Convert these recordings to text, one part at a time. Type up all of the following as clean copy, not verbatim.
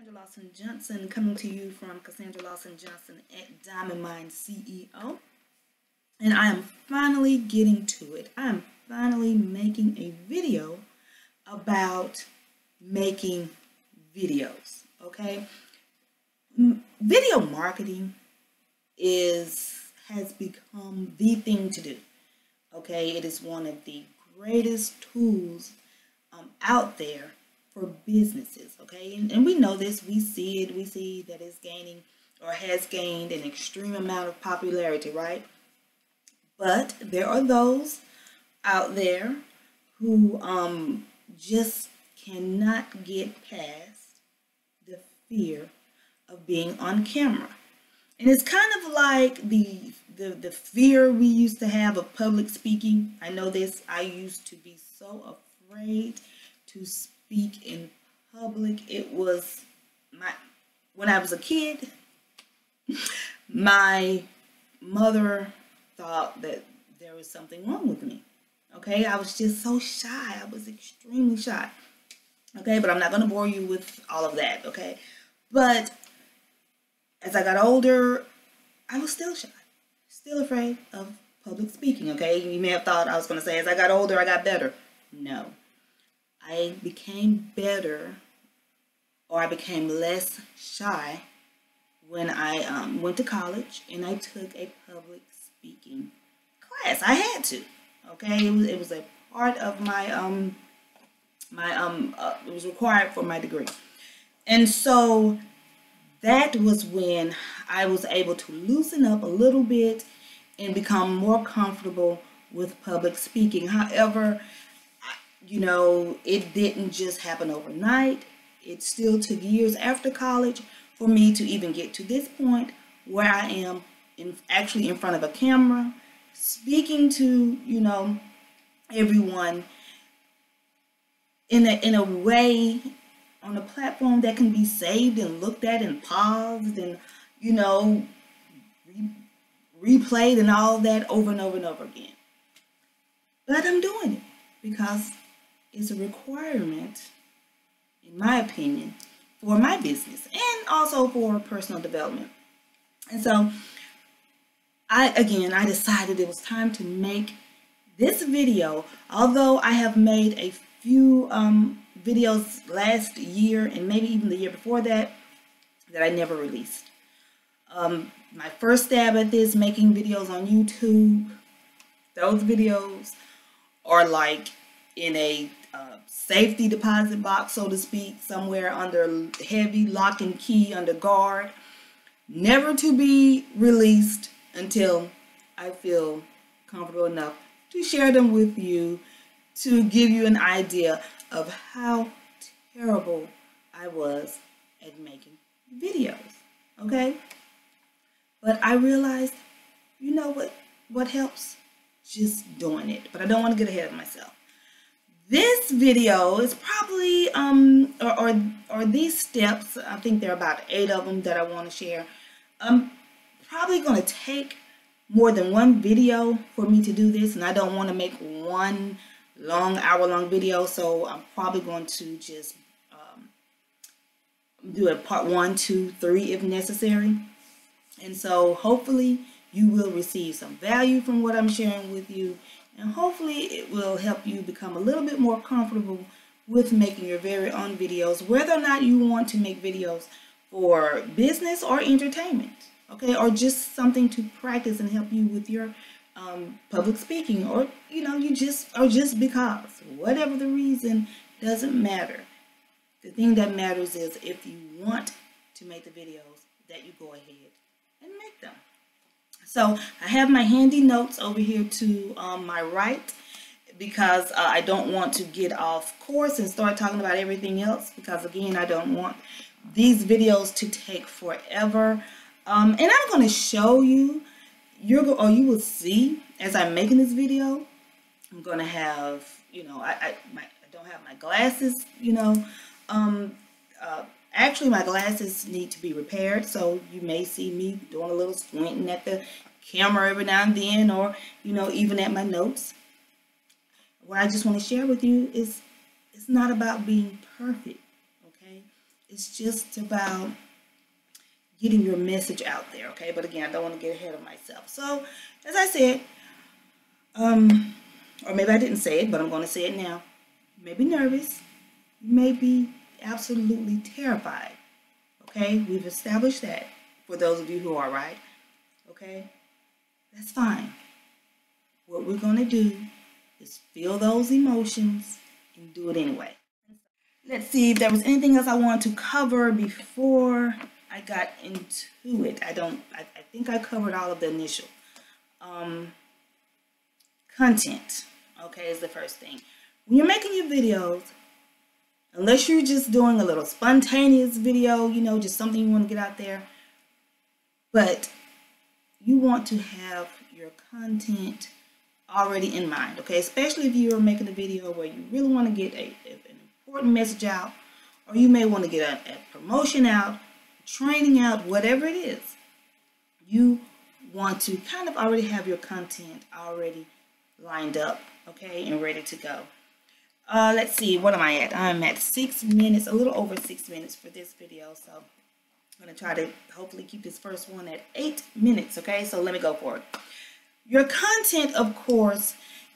Cassandra Lawson Johnson, coming to you from Cassandra Lawson Johnson at Diamond Mind CEO. And I am finally getting to it. I am finally making a video about making videos. Okay, video marketing has become the thing to do. Okay, it is one of the greatest tools out there for businesses. Okay, and we know this, we see it, we see that it's gaining or has gained an extreme amount of popularity, right? But there are those out there who just cannot get past the fear of being on camera. And it's kind of like the fear we used to have of public speaking. I know this. I used to be so afraid to speak in public. It was when I was a kid, my mother thought that there was something wrong with me. Okay, I was just so shy. I was extremely shy. Okay, but I'm not going to bore you with all of that. Okay, but as I got older, I was still shy, still afraid of public speaking. Okay, you may have thought I was going to say as I got older, I got better. No, I became better, or I became less shy when I went to college and I took a public speaking class. I had to. Okay, it was a part of my it was required for my degree, and so that was when I was able to loosen up a little bit and become more comfortable with public speaking. However, you know, it didn't just happen overnight. It still took years after college for me to even get to this point where I am actually in front of a camera, speaking to, you know, everyone in a way, on a platform that can be saved and looked at and paused and, you know, replayed and all that over and over and over again. But I'm doing it because it's a requirement, in my opinion, for my business and also for personal development. And so I decided it was time to make this video. Although I have made a few videos last year and maybe even the year before that I never released. My first stab at this, making videos on YouTube, those videos are like in a safety deposit box, so to speak, somewhere under heavy lock and key, under guard, never to be released until I feel comfortable enough to share them with you, to give you an idea of how terrible I was at making videos. Okay, but I realized, you know what helps? Just doing it. But I don't want to get ahead of myself. This video is probably or these steps, I think there are about 8 of them that I want to share. Probably going to take more than one video for me to do this, and I don't want to make one long hour-long video, so I'm probably going to just do a part 1, 2, 3 if necessary. And so hopefully you will receive some value from what I'm sharing with you, and hopefully it will help you become a little bit more comfortable with making your very own videos, whether or not you want to make videos for business or entertainment, okay, or just something to practice and help you with your public speaking, or you know, just because, whatever the reason, doesn't matter. The thing that matters is if you want to make the videos, that you go ahead and make them. So I have my handy notes over here to my right, because I don't want to get off course and start talking about everything else, because again, I don't want these videos to take forever. And I'm going to show you, you will see as I'm making this video, I'm going to have, you know, I don't have my glasses, you know. Actually, my glasses need to be repaired, so you may see me doing a little squinting at the camera every now and then, or, you know, even at my notes. What I just want to share with you is it's not about being perfect, okay? It's just about getting your message out there, okay? But again, I don't want to get ahead of myself. So, as I said, or maybe I didn't say it, but I'm going to say it now. You may be nervous. You may be absolutely terrified, okay? We've established that for those of you who are, right? Okay? That's fine. What we're going to do is feel those emotions and do it anyway. Let's see if there was anything else I wanted to cover before I got into it. I think I covered all of the initial. Content, okay, is the first thing. When you're making your videos, unless you're just doing a little spontaneous video, you know, just something you want to get out there, but you want to have your content already in mind, okay? Especially if you're making a video where you really want to get an important message out, or you may want to get a promotion out, training out, whatever it is. You want to kind of already have your content already lined up, okay, and ready to go. Let's see, what am I at? I'm at 6 minutes, a little over 6 minutes for this video, so I'm going to try to hopefully keep this first one at 8 minutes, okay? So let me go for it. Your content, of course,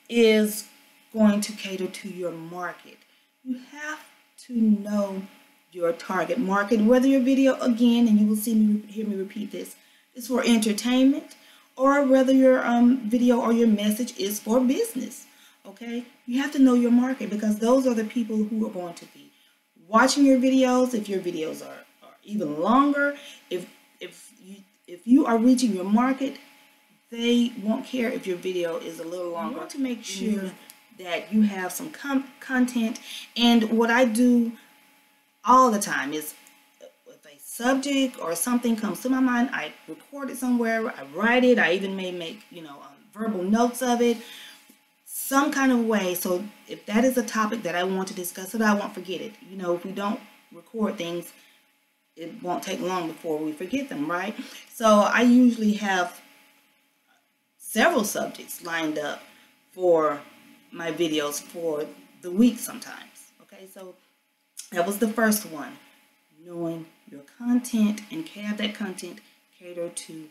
is going to cater to your market. You have to know your target market, whether your video, again, and you will hear me repeat this, is for entertainment, or whether your video or your message is for business, okay? You have to know your market, because those are the people who are going to be watching your videos. If your videos are even longer, if you are reaching your market, they won't care if your video is a little longer. You want to make sure that you have some content. And what I do all the time is, if a subject or something comes to my mind, I record it somewhere, I write it, I even may make, you know, verbal notes of it, some kind of way. So if that is a topic that I want to discuss, so that I won't forget it. You know, if we don't record things, it won't take long before we forget them, right? So I usually have several subjects lined up for my videos for the week sometimes, okay? So that was the first one, knowing your content and have that content cater to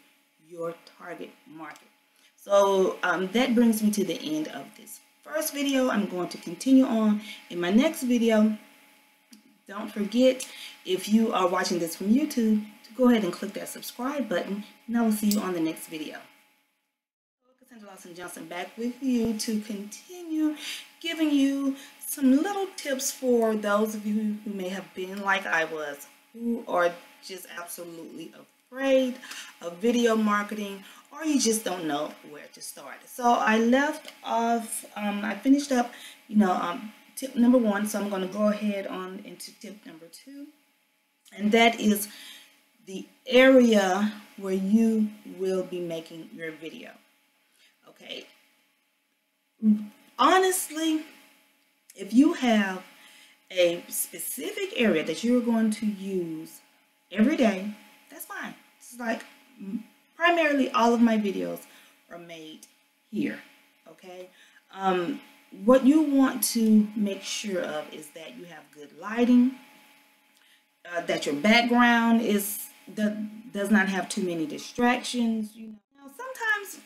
your target market. So that brings me to the end of this first video. I'm going to continue on in my next video. Don't forget, if you are watching this from YouTube, to go ahead and click that subscribe button, and I will see you on the next video. Cassandra Lawson Johnson back with you to continue giving you some little tips for those of you who may have been like I was, who are just absolutely afraid of video marketing, or you just don't know where to start. So I left off, I finished up, you know, tip number 1, so I'm going to go ahead on into tip number 2, and that is the area where you will be making your video. Okay, honestly, if you have a specific area that you're going to use every day, that's fine. It's like primarily all of my videos are made here, okay? What you want to make sure of is that you have good lighting, that your background does not have too many distractions. You know, sometimes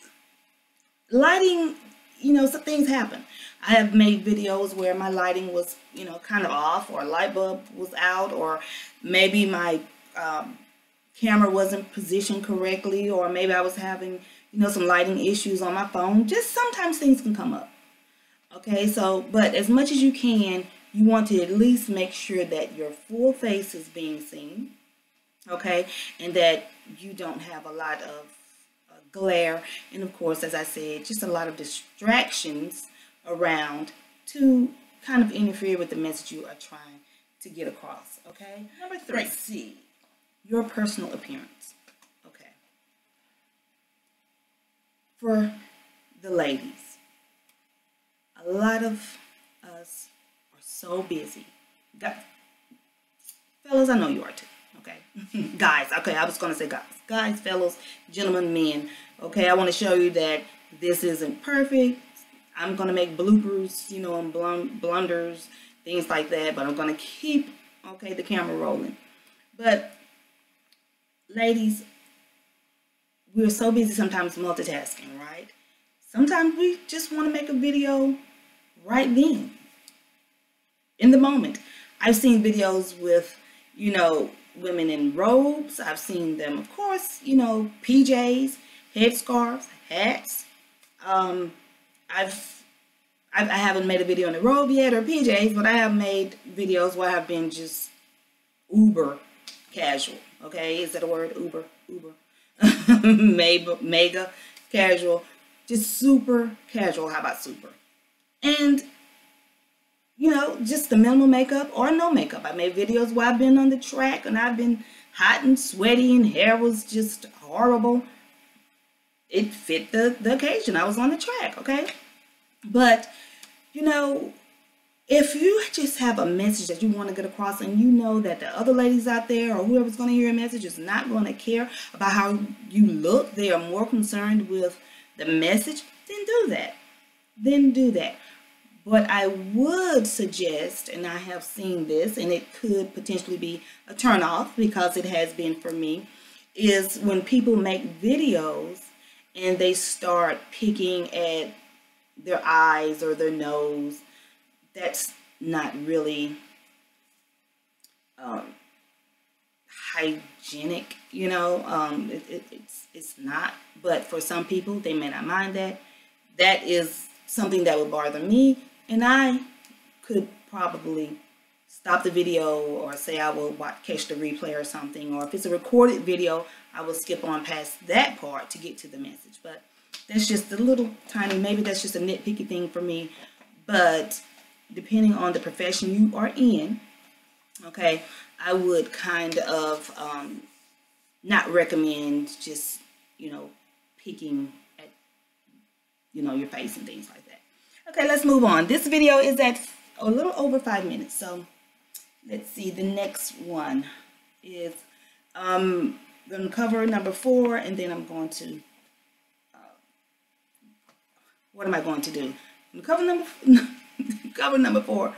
lighting, you know, some things happen. I have made videos where my lighting was, you know, kind of off, or a light bulb was out, or maybe my camera wasn't positioned correctly, or maybe I was having, you know, some lighting issues on my phone. Just sometimes things can come up. Okay, so, but as much as you can, you want to at least make sure that your full face is being seen, okay, and that you don't have a lot of glare, and of course, as I said, just a lot of distractions around to kind of interfere with the message you are trying to get across, okay? Number 3, C, your personal appearance, okay? For the ladies, a lot of us are so busy. Fellas, I know you are too, okay? Guys, okay, I was going to say guys. Guys, fellas, gentlemen, men, okay? I want to show you that this isn't perfect. I'm going to make bloopers, you know, and blunders, things like that, but I'm going to keep, okay, the camera rolling. But ladies, we're so busy sometimes multitasking, right? Sometimes we just want to make a video right then, in the moment. I've seen videos with, women in robes. I've seen them, of course, PJs, headscarves, hats. I haven't made a video in a robe yet or PJs, but I have made videos where I've been just uber casual. Okay, is that a word? Uber, mega casual, just super casual. How about super? And just the minimal makeup or no makeup. I made videos where I've been on the track and I've been hot and sweaty and hair was just horrible. It fit the occasion. I was on the track, okay? But, if you just have a message that you want to get across and you know that the other ladies out there or whoever's going to hear your message is not going to care about how you look, they are more concerned with the message, then do that. But I would suggest, and I have seen this, and it could potentially be a turnoff because it has been for me, is when people make videos and they start picking at their eyes or their nose. That's not really hygienic, it's not. But for some people, they may not mind that. That is something that would bother me, and I could probably stop the video or say I will catch the replay or something. Or if it's a recorded video, I will skip on past that part to get to the message. But that's just a little tiny, maybe that's just a nitpicky thing for me. But depending on the profession you are in, okay, I would kind of not recommend just, picking at, your face and things like that. Okay, let's move on. This video is at a little over 5 minutes. So let's see, the next one is going to cover number 4, and then I'm going to, what am I going to do? I'm going to cover number 4,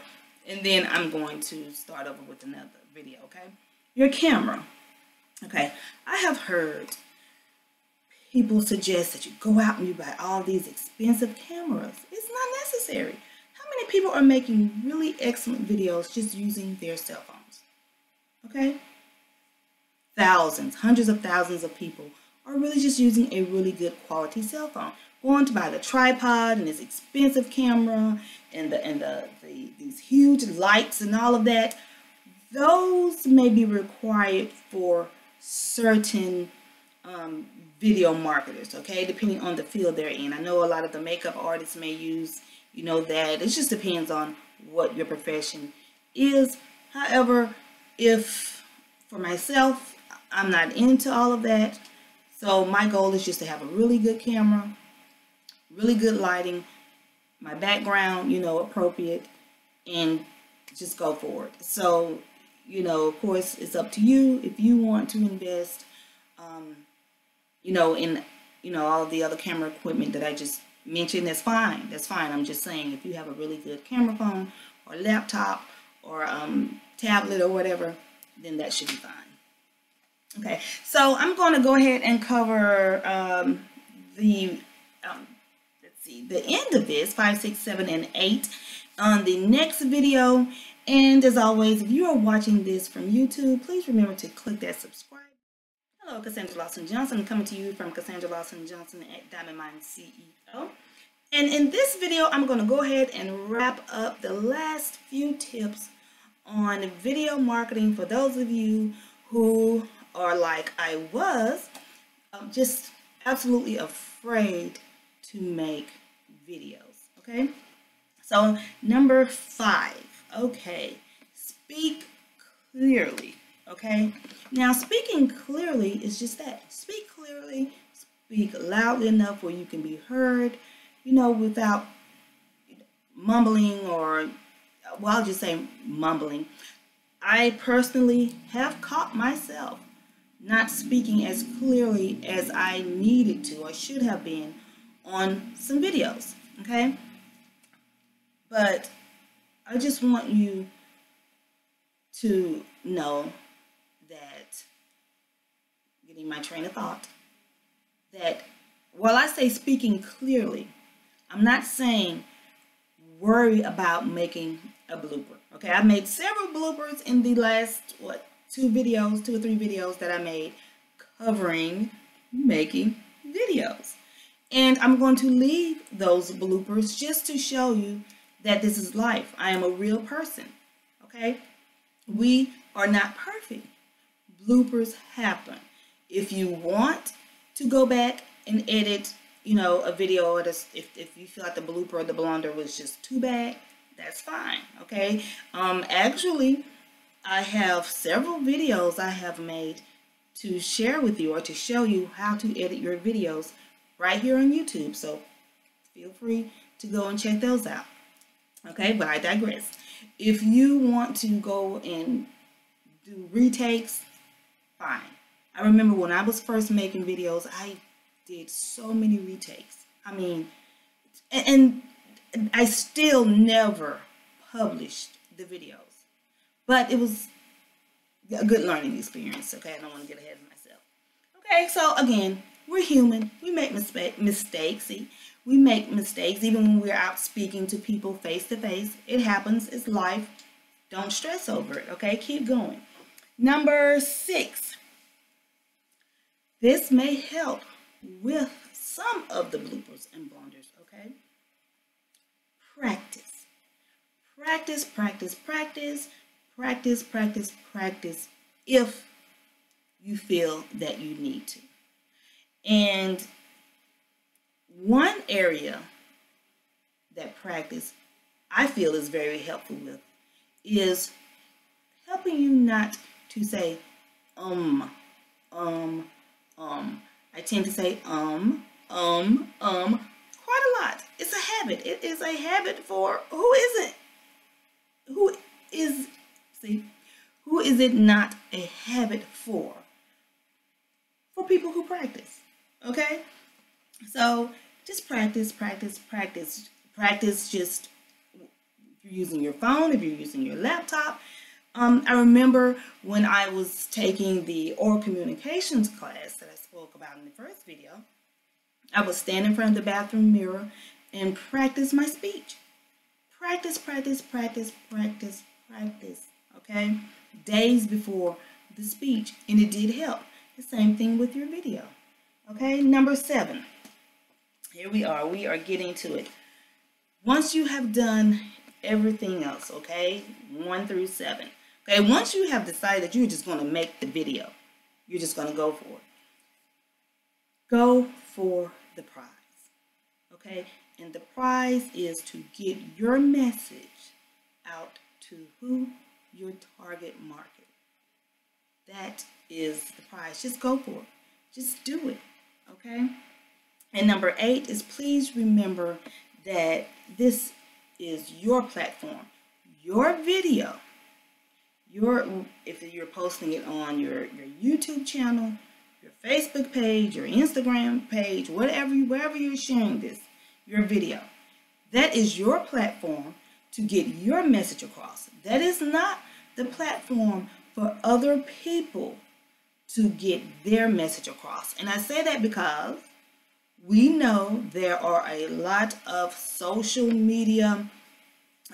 and then I'm going to start over with another video, okay? Your camera. Okay, I have heard people suggest that you go out and you buy all these expensive cameras. It's not necessary. How many people are making really excellent videos just using their cell phones? Okay? Thousands, hundreds of thousands of people are really just using a really good quality cell phone. Going to buy the tripod and this expensive camera and these huge lights and all of that. Those may be required for certain video marketers, okay, depending on the field they're in. I know a lot of the makeup artists may use, that. It just depends on what your profession is. However, for myself, I'm not into all of that. So my goal is just to have a really good camera, really good lighting, my background, appropriate, and just go for it. So, of course, it's up to you. If you want to invest, in, all the other camera equipment that I just mentioned, that's fine. That's fine. I'm just saying, if you have a really good camera phone or laptop or tablet or whatever, then that should be fine. Okay, so I'm going to go ahead and cover the end of this, 5, 6, 7, and 8 on the next video. And as always, if you are watching this from YouTube, please remember to click that subscribe. Hello, Cassandra Lawson Johnson, coming to you from Cassandra Lawson Johnson at Diamond Mind CEO. And in this video, I'm going to go ahead and wrap up the last few tips on video marketing for those of you who are like I was, just absolutely afraid to make videos, okay? So number 5, okay, speak clearly, okay? Now speaking clearly is just that. Speak clearly, speak loudly enough where you can be heard, without mumbling or, well, I'll just say mumbling. I personally have caught myself not speaking as clearly as I needed to or should have been on some videos, okay? But I just want you to know that getting my train of thought, that while I say speaking clearly, I'm not saying worry about making a blooper. Okay, I made several bloopers in the last, 2 or 3 videos that I made covering making videos. And I'm going to leave those bloopers just to show you that this is life. I am a real person. Okay, we are not perfect. Bloopers happen. If you want to go back and edit, a video, or if you feel like the blooper or the blunder was just too bad, that's fine. Okay. Actually, I have several videos I have made to share with you or to show you how to edit your videos right here on YouTube. So feel free to go and check those out. Okay, but I digress. If you want to go and do retakes, fine. I remember when I was first making videos, I did so many retakes. I mean, and I still never published the videos, but it was a good learning experience. Okay, I don't want to get ahead of myself. Okay, so again, we're human. We make mistakes. See, we make mistakes even when we're out speaking to people face to face. It happens. It's life. Don't stress over it. Okay, keep going. Number 6. This may help with some of the bloopers and blunders. Okay, practice. Practice, practice, practice, practice, practice, practice if you feel that you need to. And one area that practice I feel is very helpful with is helping you not to say I tend to say quite a lot. It's a habit. It is a habit for who is it not a habit for? For people who practice. Okay? So just practice, practice, practice. Practice just if you're using your phone, if you're using your laptop. I remember when I was taking the oral communications class that I spoke about in the first video, I would stand in front of the bathroom mirror and practice my speech. Practice, practice, practice, practice, practice. Okay? Days before the speech. And it did help. The same thing with your video. Okay? Number 7. Here we are. We are getting to it. Once you have done everything else, okay? 1 through 7. Okay, once you have decided that you're just going to make the video, you're just going to go for it. Go for the prize. Okay? And the prize is to get your message out to who? Your target market. That is the prize. Just go for it. Just do it. Okay? And number 8 is please remember that this is your platform. Your video. If you're posting it on your YouTube channel, your Facebook page, your Instagram page, wherever you're sharing this, your video. That is your platform to get your message across. That is not the platform for other people to get their message across. And I say that because we know there are a lot of social media,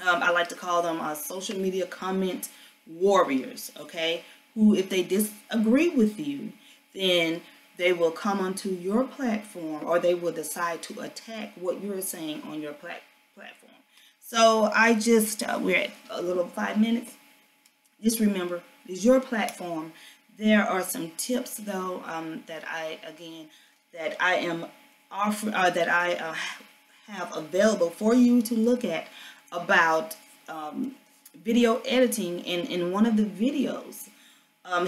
I like to call them social media comment warriors, okay, who if they disagree with you, then they will come onto your platform or they will decide to attack what you're saying on your platform. So I just, we're at a little 5 minutes. Just remember, it's your platform. There are some tips though that I am offering, that I have available for you to look at about video editing in one of the videos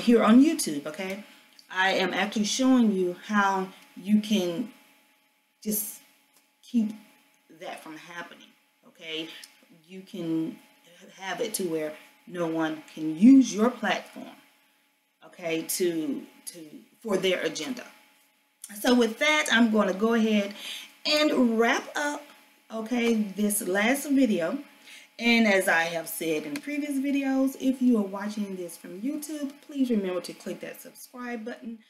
here on YouTube. Okay, I am actually showing you how you can just keep that from happening. Okay, you can have it to where no one can use your platform, okay, for their agenda. So with that, I'm going to go ahead and wrap up, okay, this last video. And as I have said in previous videos, if you are watching this from YouTube, please remember to click that subscribe button